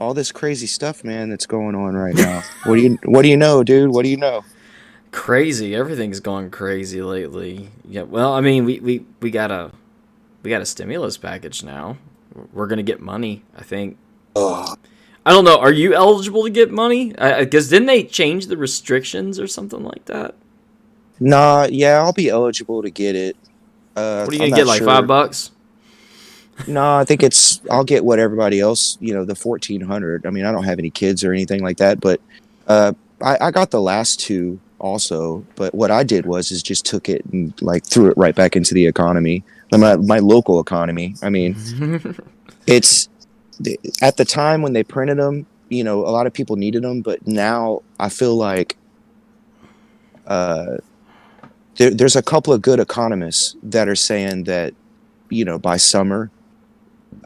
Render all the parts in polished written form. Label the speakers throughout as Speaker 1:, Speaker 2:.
Speaker 1: all this crazy stuff, man, that's going on right now. What do you know, dude? What do you know?
Speaker 2: Crazy. Everything's gone crazy lately. Yeah. Well, I mean, we got a stimulus package now. We're gonna get money. I think.
Speaker 1: Oh,
Speaker 2: I don't know. Are you eligible to get money? I guess didn't they change the restrictions or something like that?
Speaker 1: nah, yeah, I'll be eligible to get it.
Speaker 2: What are you
Speaker 1: I'm
Speaker 2: gonna get?
Speaker 1: not
Speaker 2: Like five
Speaker 1: sure.
Speaker 2: bucks?
Speaker 1: No, I think I'll get what everybody else, the 1400. I mean, I don't have any kids or anything like that, but uh, I got the last two also. But what I did is just took it and like threw it right back into the economy, my local economy. I mean, it's at the time when they printed them, a lot of people needed them, but now I feel like uh, there's a couple of good economists that are saying that by summer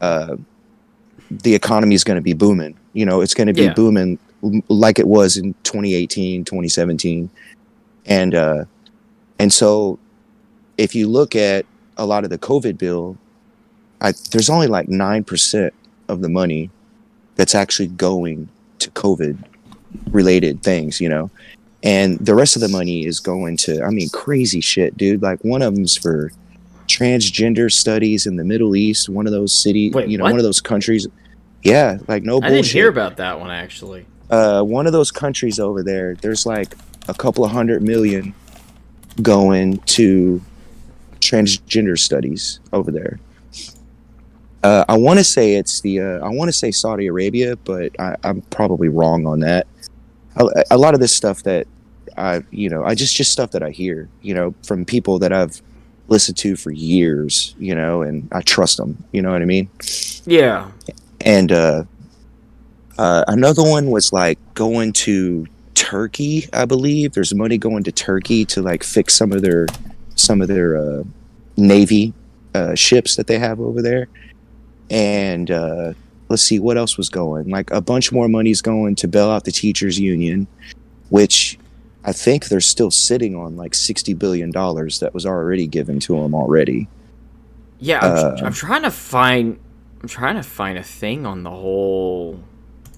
Speaker 1: uh, the economy is going to be booming. It's going to be
Speaker 2: Yeah.
Speaker 1: booming like it was in 2018, 2017. And and so if you look at a lot of the COVID bill, there's only like 9% of the money that's actually going to COVID related things. And the rest of the money is going to, I mean, crazy shit, dude. Like one of them's for transgender studies in the Middle East, one of those
Speaker 2: Wait,
Speaker 1: one
Speaker 2: what?
Speaker 1: of those countries. Yeah, like no
Speaker 2: I didn't hear
Speaker 1: bullshit.
Speaker 2: about that one actually.
Speaker 1: One of those countries over there, there's like a couple of 100 million going to transgender studies over there. I want to say I want to say Saudi Arabia, but I'm probably wrong on that. A lot of this stuff that I just stuff that I hear, from people that I've listened to for years, and I trust them. You know what I mean?
Speaker 2: Yeah.
Speaker 1: And another one was like going to Turkey, I believe. There's money going to Turkey to like fix some of their navy ships that they have over there. And let's see what else was going. Like a bunch more money's going to bail out the teachers union, which I think they're still sitting on like $60 billion that was already given to them already.
Speaker 2: Yeah.
Speaker 1: Uh,
Speaker 2: I'm trying to find. I'm trying to find a thing on the whole.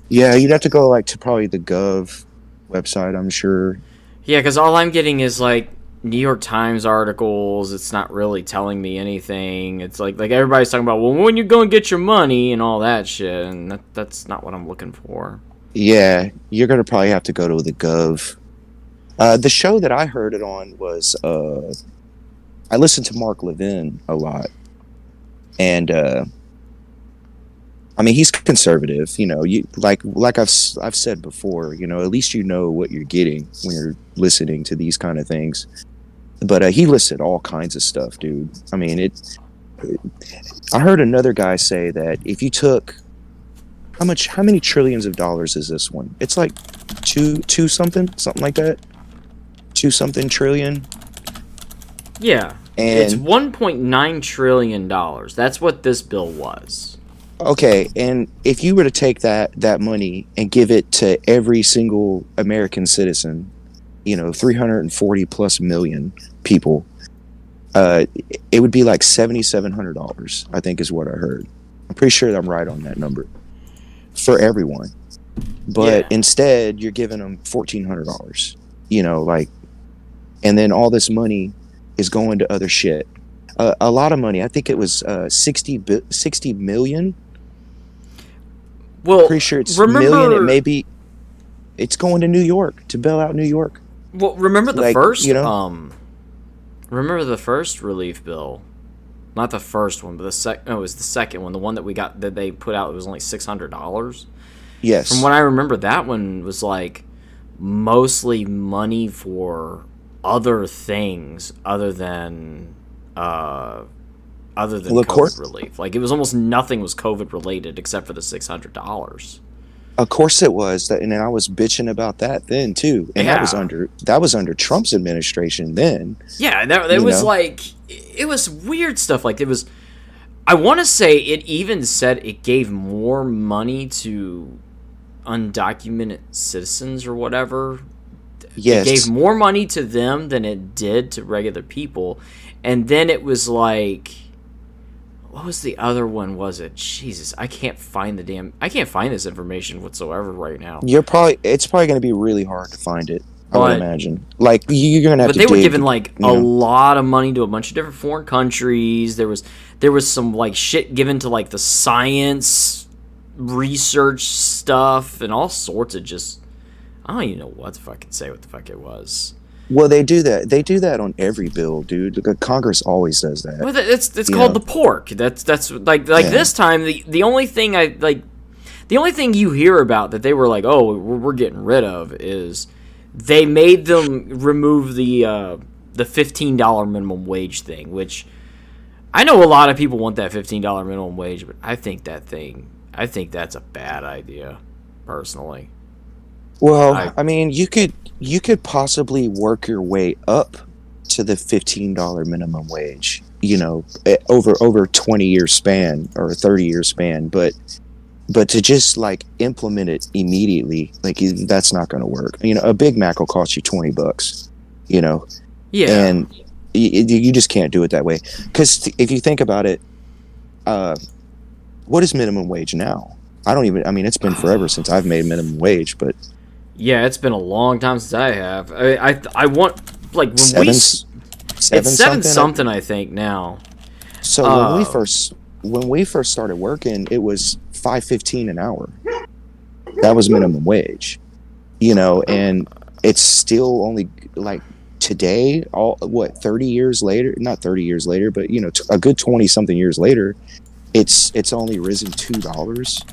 Speaker 1: yeah, you'd have to go like to probably the Gov website, I'm sure.
Speaker 2: Yeah, because all I'm getting is like New York Times articles. It's not really telling me anything. It's like everybody's talking about, well, when you go and get your money and all that shit, and that's not what I'm looking for.
Speaker 1: Yeah, you're gonna probably have to go to the Gov. The show that I heard it on was I listened to Mark Levin a lot, and I mean he's conservative. You like I've said before. At least you know what you're getting when you're listening to these kind of things. But he listed all kinds of stuff, dude. I mean I heard another guy say that if you took how many trillions of dollars is this one? It's like two something like that. Two something trillion.
Speaker 2: Yeah, it's
Speaker 1: And
Speaker 2: 1.9 trillion dollars. That's what this bill was.
Speaker 1: okay, and if you were to take that money and give it to every single American citizen, 340 plus million people, uh, it would be like $7,700. I think is what I heard. I'm pretty sure I'm right on that number for everyone. But
Speaker 2: Yeah.
Speaker 1: instead, you're giving them $1,400. Like, and then all this money is going to other shit. A lot of money. I think it was 60 million.
Speaker 2: Well,
Speaker 1: Pretty sure it's million. It
Speaker 2: remember.
Speaker 1: may be. It's going to New York to bail out New York.
Speaker 2: Well, remember the
Speaker 1: Like
Speaker 2: first. Remember the first relief bill. Not the first one, but the sec. No, it was the second one. The one that we got that they put out. It was only $600. From
Speaker 1: yes,
Speaker 2: what I remember, that one was like mostly money for other things uh other than
Speaker 1: well,
Speaker 2: COVID relief. Like it was almost nothing was COVID related except for the $600.
Speaker 1: of course it was that, and I was bitching about that then too, and
Speaker 2: Yeah.
Speaker 1: that was under Trump's administration then.
Speaker 2: Yeah, that it
Speaker 1: You
Speaker 2: was
Speaker 1: know,
Speaker 2: like it was weird stuff. Like it was I want to say it even said it gave more money to undocumented citizens or whatever. It gave
Speaker 1: yes,
Speaker 2: more money to them than it did to regular people. And then it was like what was the other one? Was it? Jesus, I can't find this information whatsoever right now.
Speaker 1: It's probably going to be really hard to find it. I would
Speaker 2: But
Speaker 1: imagine. Like you're going to have
Speaker 2: but
Speaker 1: to
Speaker 2: they were giving
Speaker 1: dig.
Speaker 2: like
Speaker 1: You
Speaker 2: a
Speaker 1: know.
Speaker 2: lot of money to a bunch of different foreign countries. There was some like shit given to like the science research stuff and all sorts of just I don't even know what to fucking say what the fuck it was.
Speaker 1: Well, they do that. They do that on every bill, dude. Like, Congress always does that.
Speaker 2: Well, it's
Speaker 1: You
Speaker 2: called the
Speaker 1: know.
Speaker 2: pork. That's like
Speaker 1: Yeah.
Speaker 2: this time the only thing the only thing you hear about that they were like, oh, we're getting rid of is they made them remove the $15 minimum wage thing, which I know a lot of people want that $15 minimum wage, but I think that's a bad idea, personally.
Speaker 1: Well,
Speaker 2: I
Speaker 1: I mean, you could possibly work your way up to the $15 minimum wage. Over 20-year span or a 30-year span, but to just like implement it immediately, like that's not going to work. A Big Mac will cost you $20. You know,
Speaker 2: yeah.
Speaker 1: and you just can't do it that way. Because if you think about it, what is minimum wage now? I don't even. I mean, it's been forever since I've made minimum wage, but
Speaker 2: Yeah, it's been a long time since I have. I want like when we
Speaker 1: seven, seven
Speaker 2: it's seven
Speaker 1: something.
Speaker 2: something I think now.
Speaker 1: So when we first started working, it was $5.15 an hour. That was minimum wage. And it's still only like today, 30 years later, not 30 years later, but a good 20 something years later, it's only risen $2.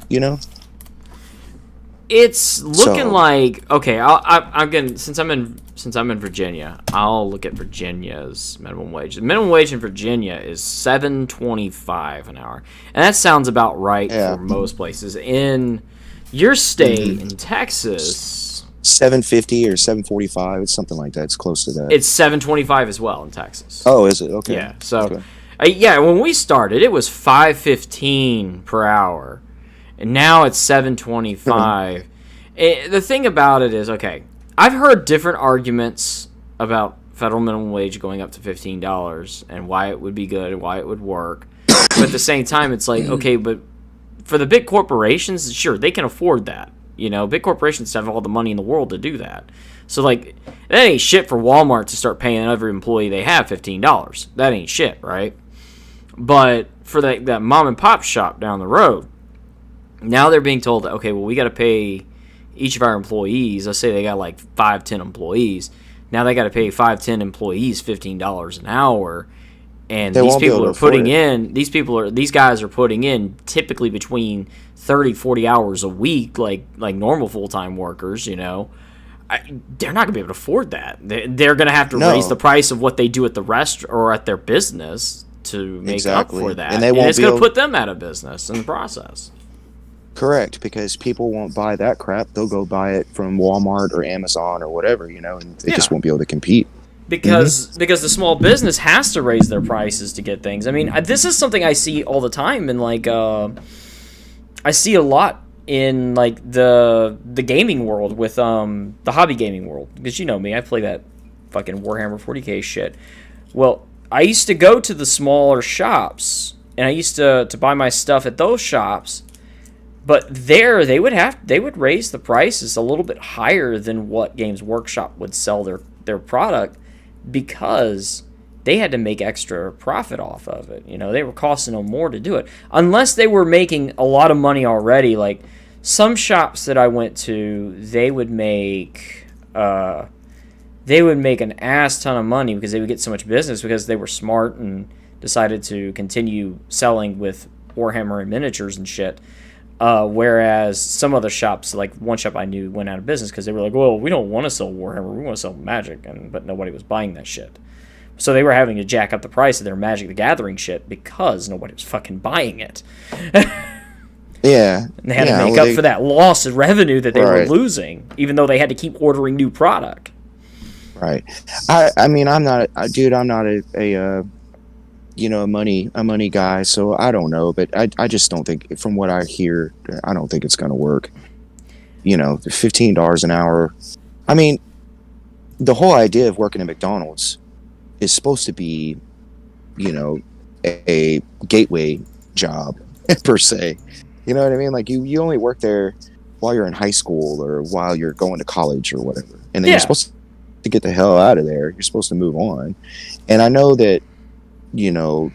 Speaker 2: It's looking
Speaker 1: So
Speaker 2: like okay. I'm gonna since I'm in Virginia, I'll look at Virginia's minimum wage. The minimum wage in Virginia is $7.25 an hour, and that sounds about right
Speaker 1: yeah.
Speaker 2: for most places. In your state, in Texas,
Speaker 1: 750 or 745, it's something like that. It's close to that.
Speaker 2: it's $7.25 as well in Texas.
Speaker 1: Oh, is it? Okay.
Speaker 2: Yeah. So,
Speaker 1: Okay.
Speaker 2: yeah, when we started, it was $5.15 per hour, and now it's $7.25. The thing about it is, okay, I've heard different arguments about federal minimum wage going up to $15 and why it would be good and why it would work. But at the same time, it's like, okay, but for the big corporations, sure, they can afford that. Big corporations have all the money in the world to do that. So, like, that ain't shit for Walmart to start paying every employee they have $15. That ain't shit, right? But for that mom and pop shop down the road, now they're being told, okay, well, we got to pay each of our employees. Let's say they got like 5-10 employees. Now they got to pay 5-10 employees $15 an hour, and
Speaker 1: They won't be able to afford it.
Speaker 2: these guys are putting in typically between 30-40 hours a week, like normal full-time workers. They're not gonna be able to afford that. They're gonna have to
Speaker 1: No.
Speaker 2: raise the price of what they do at the restaurant or at their business to make
Speaker 1: Exactly.
Speaker 2: up for that,
Speaker 1: And they won't
Speaker 2: it's
Speaker 1: be
Speaker 2: gonna
Speaker 1: able-
Speaker 2: put them out of business in the process.
Speaker 1: Correct, because people won't buy that crap. They'll go buy it from Walmart or Amazon or whatever, and they just
Speaker 2: Yeah.
Speaker 1: won't be able to compete.
Speaker 2: Because the small business has to raise their prices to get things. I mean, this is something I see all the time, and like I see a lot in like the gaming world with the hobby gaming world, because you know me, I play that fucking Warhammer 40K shit. Well, I used to go to the smaller shops, and I used to buy my stuff at those shops. But there, they would raise the prices a little bit higher than what Games Workshop would sell their product, because they had to make extra profit off of it. They were costing them more to do it, unless they were making a lot of money already. Like some shops that I went to, they would make an ass ton of money because they would get so much business because they were smart and decided to continue selling with Warhammer and miniatures and shit. Whereas some other shops, like one shop I knew, went out of business because they were like, well, we don't want to sell Warhammer, we want to sell Magic, but nobody was buying that shit. So they were having to jack up the price of their Magic the Gathering shit because nobody was fucking buying it.
Speaker 1: Yeah.
Speaker 2: And they had to make up for that loss of revenue that they were
Speaker 1: Right.
Speaker 2: losing, even though they had to keep ordering new product.
Speaker 1: Right. I mean, I'm not a money guy, so I don't know, but I just don't think, from what I hear, I don't think it's going to work. $15 an hour. I mean, the whole idea of working at McDonald's is supposed to be, a gateway job per se. You know what I mean? Like you only work there while you're in high school or while you're going to college or whatever, and then you're
Speaker 2: Yeah.
Speaker 1: supposed to get the hell out of there. You're supposed to move on. And I know that, you know,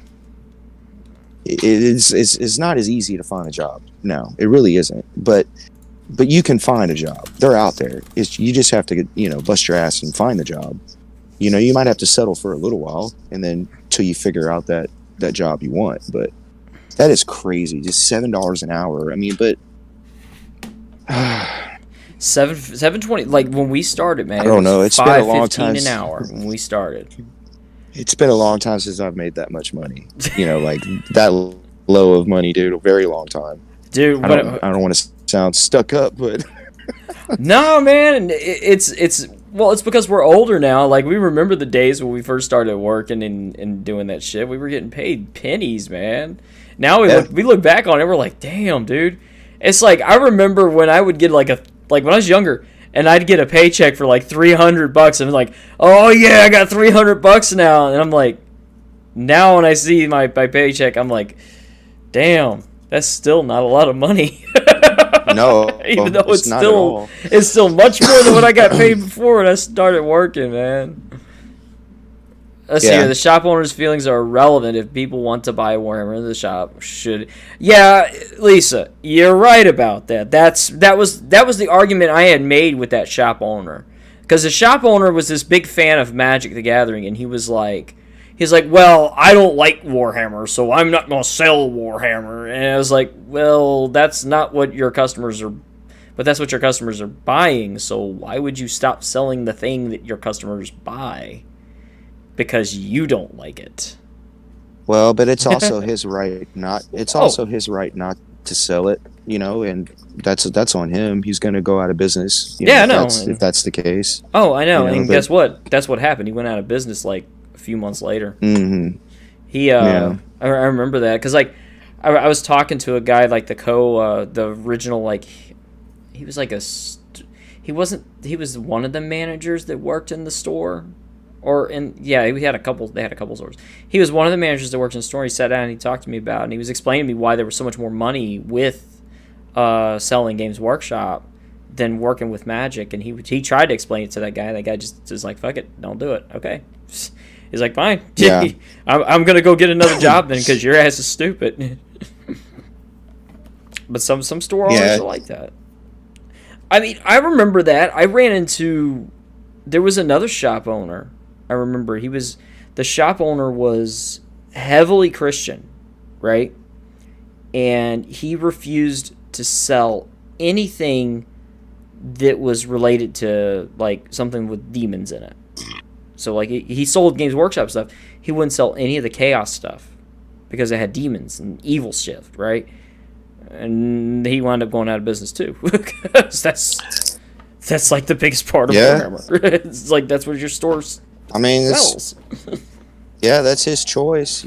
Speaker 1: it's not as easy to find a job. No, it really isn't. But you can find a job. They're out there. You just have to, bust your ass and find the job. You know, you might have to settle for a little while and then till you figure out that job you want. But that is crazy. Just $7 an hour. I mean, but
Speaker 2: 720. Like when we started, man.
Speaker 1: I don't know. It's been a long time.
Speaker 2: $5.15 an hour when we started.
Speaker 1: It's been a long time since I've made that much money. Like that low of money, dude. A very long time.
Speaker 2: Dude,
Speaker 1: I don't want to sound stuck up, but
Speaker 2: no, man. It's because we're older now. Like we remember the days when we first started working and doing that shit. We were getting paid pennies, man. Now we look back on it, we're like, damn, dude. It's like I remember when I would get like when I was younger. And I'd get a paycheck for like $300, and I'm like, oh yeah, I got $300 now. And I'm like, now when I see my paycheck, I'm like, damn, that's still not a lot of money.
Speaker 1: No,
Speaker 2: even though it's
Speaker 1: not at all.
Speaker 2: still much more than what I got paid before when I started working, man. Let's see here. The shop owner's feelings are irrelevant if people want to buy Warhammer. The shop should. Yeah, Lisa, you're right about that. That was the argument I had made with that shop owner, because the shop owner was this big fan of Magic the Gathering, and he's like, well, I don't like Warhammer, so I'm not gonna sell Warhammer. And I was like, well, that's not what your customers are. But that's what your customers are buying. So why would you stop selling the thing that your customers buy? Because you don't like it.
Speaker 1: Well, but it's also his right not. It's also his right not to sell it. And that's on him. He's going to go out of business.
Speaker 2: I know.
Speaker 1: If that's the case.
Speaker 2: Oh, I know. And guess what? That's what happened. He went out of business like a few months later.
Speaker 1: Mm-hmm.
Speaker 2: I remember that because like I was talking to a guy like the original like he was like he was one of the managers that worked in the store. They had a couple stores. He was one of the managers that worked in the store. He sat down and he talked to me about it, and he was explaining to me why there was so much more money with selling Games Workshop than working with Magic. And he tried to explain it to that guy, and that guy just was like, fuck it, don't do it. Okay. He's like, fine. Yeah. I'm going to go get another job then because your ass is stupid. But some store owners are like that. I mean, I remember that. There was another shop owner. I remember the shop owner was heavily Christian, right? And he refused to sell anything that was related to like something with demons in it. So like he sold Games Workshop stuff. He wouldn't sell any of the Chaos stuff because it had demons and evil shit, right? And he wound up going out of business too. Because that's like the biggest part of Warhammer. It's like that's what your store sells.
Speaker 1: Yeah, that's his choice.